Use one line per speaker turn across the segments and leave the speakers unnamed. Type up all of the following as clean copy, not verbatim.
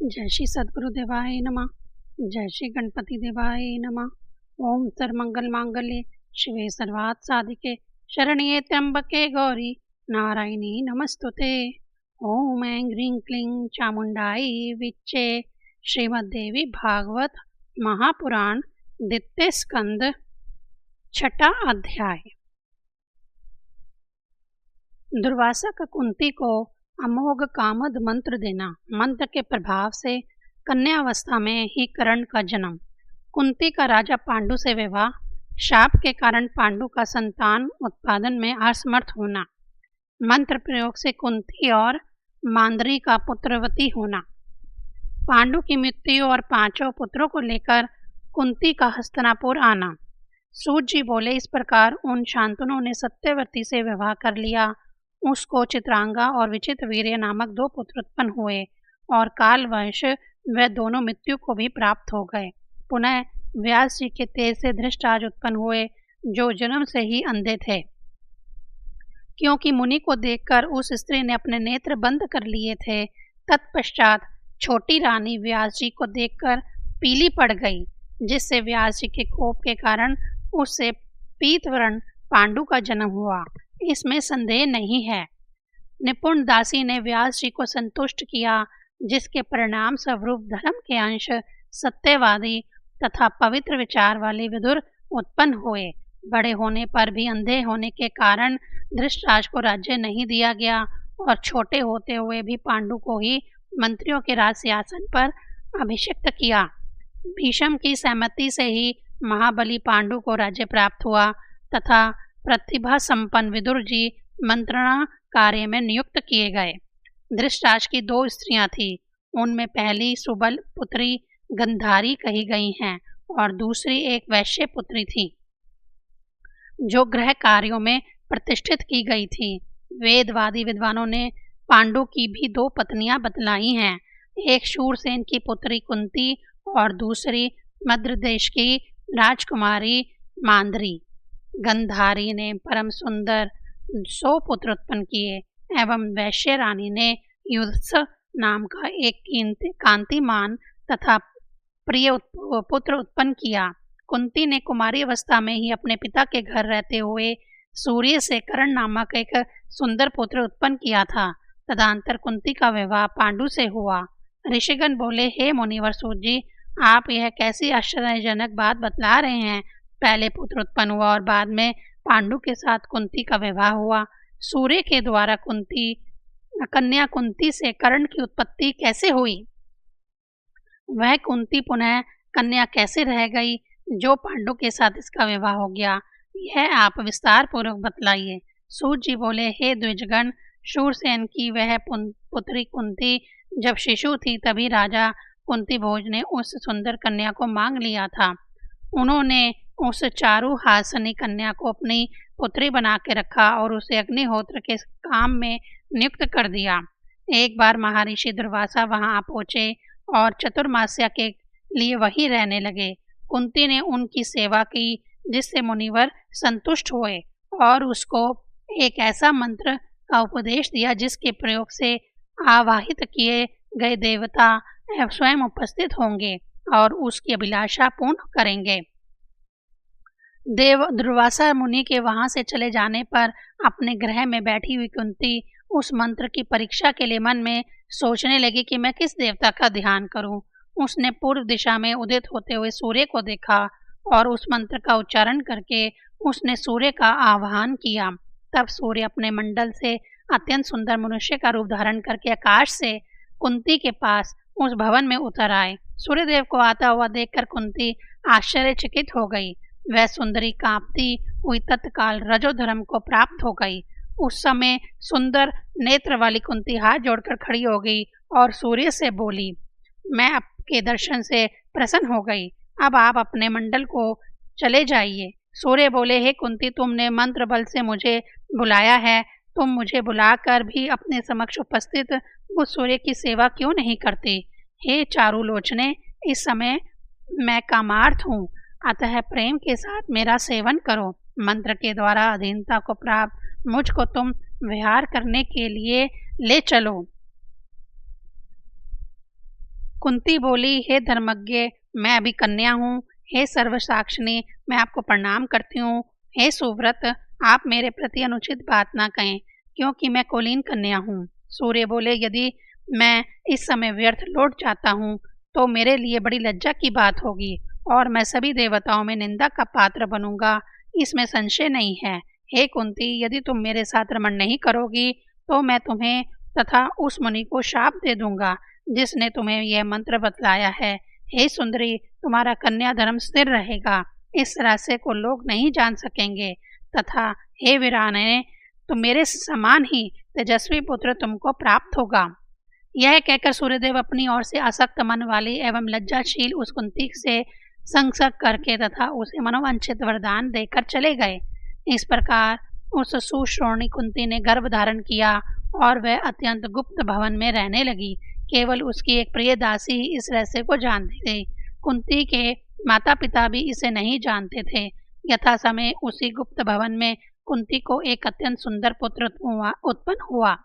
जय श्री सद्गुरुदेवाय नमः। जय श्री गणपति देवाय नमः। ओम सर्वमंगल मांगल्ये शिवे सर्वार्थ साधिके शरण्ये त्र्यंबके गौरी नारायणी नमस्तुते। ओम ऐं ह्रीं क्लीं चामुंडाई विच्चे। श्रीमद्देवी भागवत महापुराण द्वितीय स्कंद छठा अध्याय। दुर्वासा का कुंती को अमोघ कामद मंत्र देना। मंत्र के प्रभाव से कन्यावस्था में ही कर्ण का जन्म। कुंती का राजा पांडु से विवाह। शाप के कारण पांडु का संतान उत्पादन में असमर्थ होना। मंत्र प्रयोग से कुंती और मांद्री का पुत्रवती होना। पांडु की मृत्यु और पांचों पुत्रों को लेकर कुंती का हस्तिनापुर आना। सूत जी बोले, इस प्रकार उन शांतनुओं ने सत्यवती से विवाह कर लिया। उसको चित्रांगा और विचित्र वीर्य नामक दो पुत्र उत्पन्न हुए और कालवश वे दोनों मृत्यु को भी प्राप्त हो गए। पुनः व्यास जी के तेज से धृष्टराज उत्पन्न हुए, जो जन्म से ही अंधे थे, क्योंकि मुनि को देखकर उस स्त्री ने अपने नेत्र बंद कर लिए थे। तत्पश्चात छोटी रानी व्यास जी को देखकर पीली पड़ गई, जिससे व्यास जी के कोप के कारण उससे पीतवर्ण पांडु का जन्म हुआ, इसमें संदेह नहीं है। निपुण दासी ने व्यास जी को संतुष्ट किया, जिसके परिणाम स्वरूप धर्म के अंश सत्यवादी तथा पवित्र विचार वाले विदुर उत्पन्न हुए। बड़े होने पर भी अंधे होने के कारण धृतराज को राज्य नहीं दिया गया और छोटे होते हुए भी पांडु को ही मंत्रियों के राज सिंहासन पर अभिषिक्त किया। भीष्म की सहमति से ही महाबली पांडु को राज्य प्राप्त हुआ तथा प्रतिभा संपन्न विदुर जी मंत्रणा कार्य में नियुक्त किए गए। धृतराज की दो स्त्रियां थीं, उनमें पहली सुबल पुत्री गंधारी कही गई हैं और दूसरी एक वैश्य पुत्री थी, जो गृह कार्यों में प्रतिष्ठित की गई थी। वेदवादी विद्वानों ने पांडु की भी दो पत्नियां बतलाई हैं, एक शूरसेन की पुत्री कुंती और दूसरी मद्र देश की राजकुमारी मांद्री। गंधारी ने परम सुंदर 100 पुत्र उत्पन्न किए एवं वैश्य रानी ने युत्स नाम का एक कांतिमान तथा प्रिय पुत्र उत्पन्न किया। कुंती ने कुमारी अवस्था में ही अपने पिता के घर रहते हुए सूर्य से कर्ण नामक एक सुंदर पुत्र उत्पन्न किया था। तदंतर कुंती का विवाह पांडु से हुआ। ऋषिगण बोले, हे मुनिवर सूत जी, आप यह कैसी आश्चर्यजनक बात बतला रहे हैं। पहले पुत्र उत्पन्न हुआ और बाद में पांडु के साथ कुंती का विवाह हुआ। सूर्य के द्वारा कन्या कुंती से कर्ण की उत्पत्ति कैसे हुई? वह कुंती पुनः कन्या कैसे रह गई जो पांडु के साथ इसका विवाह हो गया? यह आप विस्तार पूर्वक बतलाइए। सूत जी बोले, हे द्विजगण, शूरसेन की वह पुत्री कुंती जब शिशु थी तभी राजा कुंती भोज ने उस सुंदर कन्या को मांग लिया था। उन्होंने उस चारु हासनी कन्या को अपनी पुत्री बना के रखा और उसे अग्निहोत्र के काम में नियुक्त कर दिया। एक बार महर्षि दुर्वासा वहां आ पहुंचे और चतुर्मास्या के लिए वहीं रहने लगे। कुंती ने उनकी सेवा की, जिससे मुनिवर संतुष्ट हुए और उसको एक ऐसा मंत्र का उपदेश दिया जिसके प्रयोग से आवाहित किए गए देवता स्वयं उपस्थित होंगे और उसकी अभिलाषा पूर्ण करेंगे। दुर्वासा मुनि के वहां से चले जाने पर अपने गृह में बैठी हुई कुंती उस मंत्र की परीक्षा के लिए मन में सोचने लगी कि मैं किस देवता का ध्यान करूं। उसने पूर्व दिशा में उदित होते हुए सूर्य को देखा और उस मंत्र का उच्चारण करके उसने सूर्य का आह्वान किया। तब सूर्य अपने मंडल से अत्यंत सुंदर मनुष्य का रूप धारण करके आकाश से कुंती के पास उस भवन में उतर आए। सूर्यदेव को आता हुआ देखकर कुंती आश्चर्यचकित हो गई। वह सुंदरी कांपती हुई तत्काल रजोधर्म को प्राप्त हो गई। उस समय सुंदर नेत्र वाली कुंती हाथ जोड़कर खड़ी हो गई और सूर्य से बोली, मैं आपके दर्शन से प्रसन्न हो गई, अब आप अपने मंडल को चले जाइए। सूर्य बोले, हे कुंती, तुमने मंत्र बल से मुझे बुलाया है, तुम मुझे बुलाकर भी अपने समक्ष उपस्थित उस सूर्य की सेवा क्यों नहीं करती? हे चारुलोचने, इस समय मैं कामार्थ हूँ, अतः प्रेम के साथ मेरा सेवन करो। मंत्र के द्वारा अधीनता को प्राप्त मुझको तुम विहार करने के लिए ले चलो। कुंती बोली, हे धर्मज्ञ, मैं अभी कन्या हूँ। हे सर्वसाक्षिणी, मैं आपको प्रणाम करती हूँ। हे सुव्रत, आप मेरे प्रति अनुचित बात ना कहें, क्योंकि मैं कुलीन कन्या हूँ। सूर्य बोले, यदि मैं इस समय व्यर्थ लौट जाता हूँ तो मेरे लिए बड़ी लज्जा की बात होगी और मैं सभी देवताओं में निंदा का पात्र बनूंगा, इसमें संशय नहीं है। हे कुंती, यदि तुम मेरे साथ रमण नहीं करोगी तो मैं तुम्हें तथा उस मुनि को शाप दे दूंगा जिसने तुम्हें यह मंत्र बतलाया है। हे सुंदरी, तुम्हारा कन्या धर्म स्थिर रहेगा, इस रहस्य को लोग नहीं जान सकेंगे, तथा हे वीराने, तो मेरे समान ही तेजस्वी पुत्र तुमको प्राप्त होगा। यह कहकर सूर्यदेव अपनी ओर से आसक्त मन वाली एवं लज्जाशील उस कुंती से संसर्ग करके तथा उसे मनोवांछित वरदान देकर चले गए। इस प्रकार उस सुश्रोणी कुंती ने गर्भ धारण किया और वह अत्यंत गुप्त भवन में रहने लगी। केवल उसकी एक प्रिय दासी ही इस रहस्य को जानती थी। कुंती के माता पिता भी इसे नहीं जानते थे। यथा समय उसी गुप्त भवन में कुंती को एक अत्यंत सुंदर पुत्र उत्पन्न हुआ,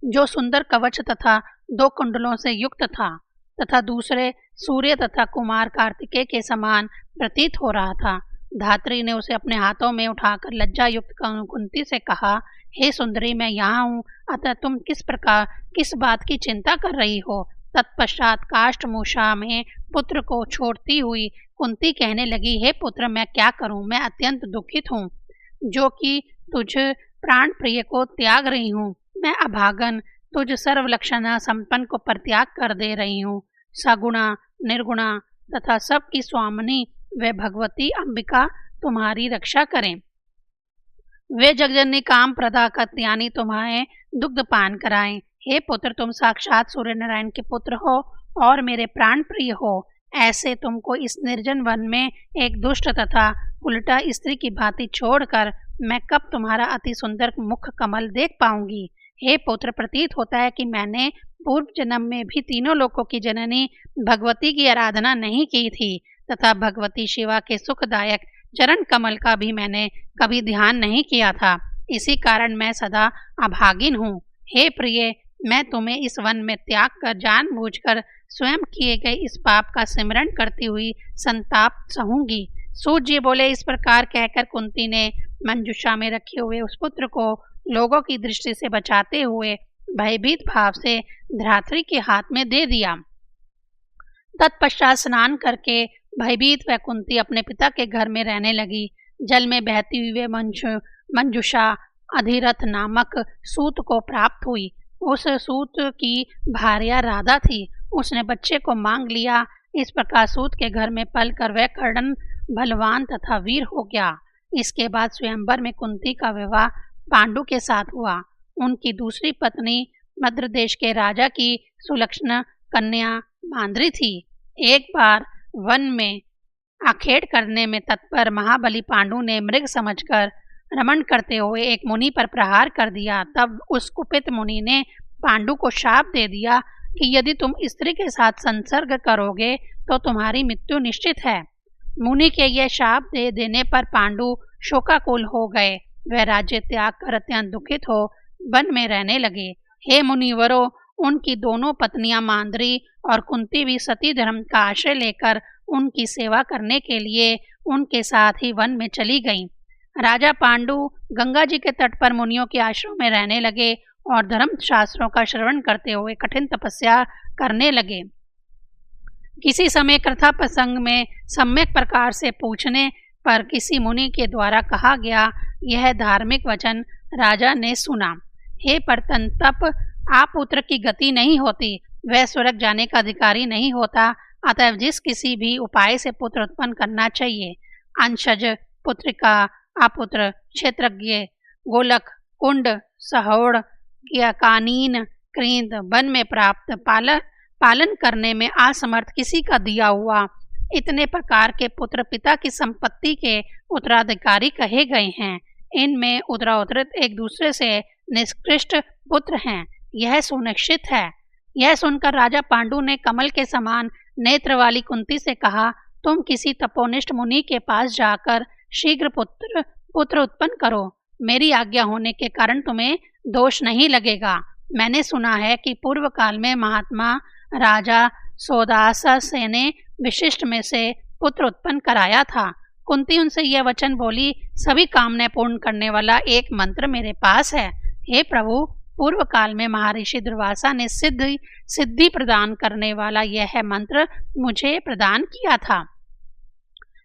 जो सुंदर कवच तथा 2 कुंडलों से युक्त था तथा दूसरे सूर्य तथा कुमार कार्तिकेय के समान प्रतीत हो रहा था। धात्री ने उसे अपने हाथों में उठाकर लज्जा युक्त कुंती से कहा, हे सुंदरी, मैं यहाँ हूँ, अतः तुम किस बात की चिंता कर रही हो। तत्पश्चात काष्ठमूषा में पुत्र को छोड़ती हुई कुंती कहने लगी, हे पुत्र, मैं क्या करूँ, मैं अत्यंत दुखित हूँ, जो कि तुझ प्राण प्रिय को त्याग रही हूँ। मैं अभागन तुझ सर्वलक्षणा संपन्न को परित्याग कर दे रही हूँ। सगुणा निर्गुणा तथा सबकी स्वामिनी वे भगवती अंबिका तुम्हारी रक्षा करें। वे जगजननी काम प्रदा कत्यानी तुम्हारे दुग्ध पान कराएं। हे पुत्र, तुम साक्षात सूर्य नारायण के पुत्र हो और मेरे प्राण प्रिय हो। ऐसे तुमको इस निर्जन वन में एक दुष्ट तथा उल्टा स्त्री की भांति छोड़कर मैं कब तुम्हारा अति सुंदर मुख कमल देख पाऊंगी। हे पुत्र, प्रतीत होता है कि मैंने पूर्व जन्म में भी तीनों लोकों की जननी भगवती की आराधना नहीं की थी तथा भगवती शिवा के सुखदायक चरण कमल का भी मैंने कभी ध्यान नहीं किया था। इसी कारण मैं सदा अभागिन हूँ। हे प्रिय, मैं तुम्हें इस वन में त्याग कर जानबूझकर स्वयं किए गए इस पाप का सिमरण करती हुई संताप सहूंगी। सूर्य बोले, इस प्रकार कहकर कुंती ने मंजुषा में रखे हुए उस पुत्र को लोगों की दृष्टि से बचाते हुए भयभीत भाव से धात्री के हाथ में दे दिया। तत्पश्चात स्नान करके भयभीत वह कुंती अपने पिता के घर में रहने लगी। जल में बहती हुई मंजुषा अधिरथ नामक सूत को प्राप्त हुई। उस सूत की भार्या राधा थी। उसने बच्चे को मांग लिया। इस प्रकार सूत के घर में पलकर वह कर्दन बलवान तथा वीर हो गया। इसके बाद स्वयंवर में कुंती का विवाह पांडु के साथ हुआ। उनकी दूसरी पत्नी मद्र देश के राजा की सुलक्षणा कन्या मांद्री थी। एक बार वन में आखेट करने में तत्पर महाबली पांडु ने मृग समझकर रमण करते हुए एक मुनि पर प्रहार कर दिया। तब उस कुपित मुनि ने पांडु को शाप दे दिया कि यदि तुम स्त्री के साथ संसर्ग करोगे तो तुम्हारी मृत्यु निश्चित है। मुनि के यह शाप दे देने पर पांडु शोकाकुल हो गए। वह राज्य त्याग कर अत्यंत दुखित हो वन में रहने लगे। हे मुनिवरों, उनकी दोनों पत्नियां मांद्री और कुंती भी सती धर्म का आश्रय लेकर उनकी सेवा करने के लिए उनके साथ ही वन में चली गईं। राजा पांडु गंगा जी के तट पर मुनियों के आश्रम में रहने लगे और धर्म शास्त्रों का श्रवण करते हुए कठिन तपस्या करने लगे। किसी समय कथा प्रसंग में सम्यक प्रकार से पूछने पर किसी मुनि के द्वारा कहा गया यह धार्मिक वचन राजा ने सुना। हे परतंतप, आप पुत्र की गति नहीं होती, वह स्वर्ग जाने का अधिकारी नहीं होता, अतः जिस किसी भी उपाय से पुत्र उत्पन्न करना चाहिए। अंशज, पुत्रिका, अपुत्र, क्षेत्रज्ञ, गोलक, कुंड, सहोड़, कानीन, क्रींद, वन में प्राप्त, पालन करने में असमर्थ किसी का दिया हुआ, इतने प्रकार के पुत्र पिता की संपत्ति के उत्तराधिकारी कहे गए हैं। इनमें उत्तरोत्तर एक दूसरे से निष्कृष्ट पुत्र हैं, यह सुनिश्चित है। यह सुनकर राजा पांडु ने कमल के समान नेत्र वाली कुंती से कहा, तुम किसी तपोनिष्ठ मुनि के पास जाकर शीघ्र पुत्र उत्पन्न करो। मेरी आज्ञा होने के कारण तुम्हें दोष नहीं लगेगा। मैंने सुना है कि पूर्व काल में महात्मा राजा सोदासस ने विशिष्ट में से पुत्र उत्पन्न कराया था। कुंती उनसे यह वचन बोली, सभी कामनाएं पूर्ण करने वाला एक मंत्र मेरे पास है। हे प्रभु, पूर्व काल में महर्षि दुर्वासा ने सिद्धि प्रदान करने वाला यह मंत्र मुझे प्रदान किया था।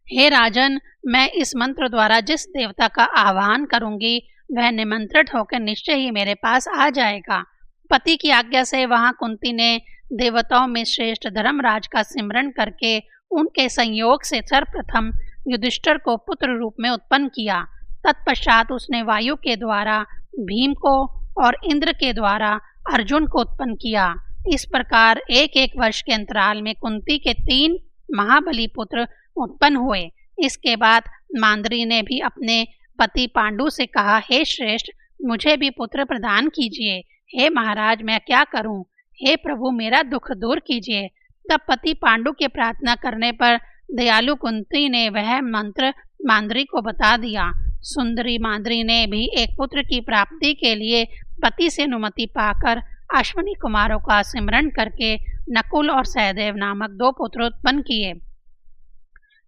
हे राजन, मैं इस मंत्र द्वारा जिस देवता का आह्वान करूंगी वह निमंत्रित होकर निश्चय ही मेरे पास आ जाएगा। पति की आज्ञा से वहां कुंती ने देवताओं में श्रेष्ठ धर्मराज का सिमरन करके उनके संयोग से सर्वप्रथम युधिष्ठिर को पुत्र रूप में उत्पन्न किया। तत्पश्चात उसने वायु के द्वारा भीम को और इंद्र के द्वारा अर्जुन को उत्पन्न किया। इस प्रकार एक एक वर्ष के अंतराल में कुंती के 3 महाबली पुत्र उत्पन्न हुए। इसके बाद मांद्री ने भी अपने पति पांडु से कहा, हे श्रेष्ठ, मुझे भी पुत्र प्रदान कीजिए। हे महाराज, मैं क्या करूं? हे प्रभु, मेरा दुख दूर कीजिए। तब पति पांडु के प्रार्थना करने पर दयालु कुंती ने वह मंत्र मांद्री को बता दिया। सुंदरी मांद्री ने भी एक पुत्र की प्राप्ति के लिए पति से अनुमति पाकर अश्विनी कुमारों का सिमरन करके नकुल और सहदेव नामक 2 पुत्र उत्पन्न किए।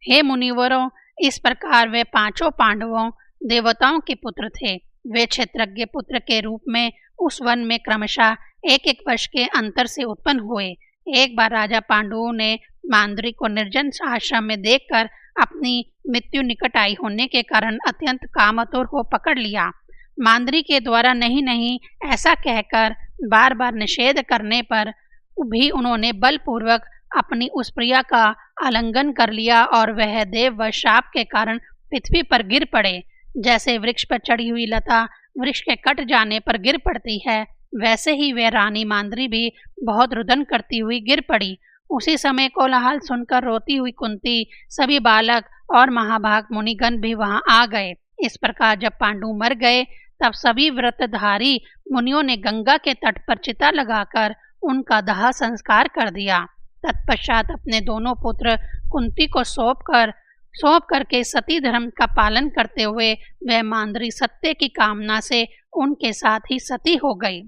हे मुनिवरों, इस प्रकार वे 5 पांडवों देवताओं के पुत्र थे। वे क्षेत्रज्ञ पुत्र के रूप में उस वन में क्रमशः एक एक वर्ष के अंतर से उत्पन्न हुए। एक बार राजा पांडुओं ने मांद्री को निर्जन आश्रम में देखकर अपनी मृत्यु निकट आई होने के कारण अत्यंत कामातुर हो पकड़ लिया। मांद्री के द्वारा नहीं ऐसा कहकर बार बार निषेध करने पर भी उन्होंने बलपूर्वक अपनी उस प्रिया का आलिंगन कर लिया और वह देव व शाप के कारण पृथ्वी पर गिर पड़े। जैसे वृक्ष पर चढ़ी हुई लता वृक्ष के कट जाने पर गिर पड़ती है, वैसे ही वह रानी मांद्री भी बहुत रुदन करती हुई गिर पड़ी। उसी समय कोलाहल सुनकर रोती हुई कुंती, सभी बालक और महाभाग मुनिगण भी वहां आ गए। इस प्रकार जब पांडु मर गए तब सभी व्रतधारी मुनियों ने गंगा के तट पर चिता लगाकर उनका दाह संस्कार कर दिया। तत्पश्चात अपने दोनों पुत्र कुंती को सौंप करके सती धर्म का पालन करते हुए वह मांद्री सत्य की कामना से उनके साथ ही सती हो गई।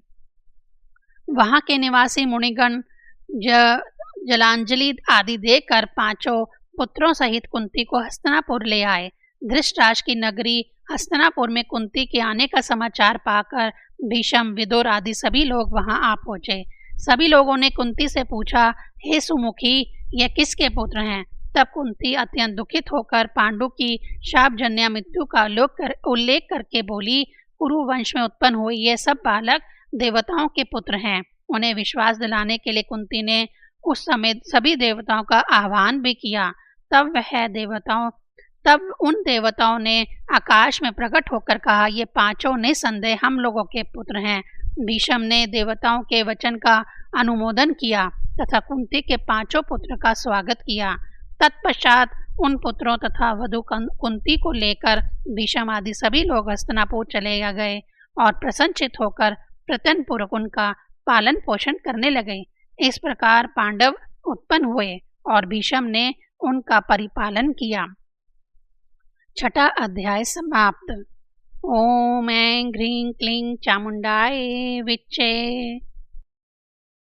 वहां के निवासी मुनिगण जलांजलि आदि देकर 5 पुत्रों सहित कुंती को हस्तिनापुर ले आए। धृतराष्ट्र की नगरी हस्तिनापुर में कुंती के आने का समाचार पाकर भीष्म, विदुर आदि सभी लोग वहां आ पहुंचे। सभी लोगों ने कुंती से पूछा, हे सुमुखी, यह किसके पुत्र हैं? तब कुंती अत्यंत दुखित होकर पांडु की शापजन्य मृत्यु का उल्लेख करके बोली, कुरु वंश में उत्पन्न हुए ये सब बालक देवताओं के पुत्र हैं। उन्हें विश्वास दिलाने के लिए कुंती ने उस समय सभी देवताओं का आह्वान भी किया। तब उन देवताओं ने आकाश में प्रकट होकर कहा, ये 5 निसंदेह हम लोगों के पुत्र हैं। भीष्म ने देवताओं के वचन का अनुमोदन किया तथा कुंती के 5 पुत्र का स्वागत किया। तत्पश्चात उन पुत्रों तथा वधु कुंती को लेकर भीष्म आदि सभी लोग हस्तिनापुर चले गए और प्रसन्नचित होकर प्रत्यनपूर्वक उनका पालन पोषण करने लगे। इस प्रकार पांडव उत्पन्न हुए और भीष्म ने उनका परिपालन किया। 6वां अध्याय समाप्त। ओम ऐं ह्रीं क्लीं चामुंडाय विच्चे।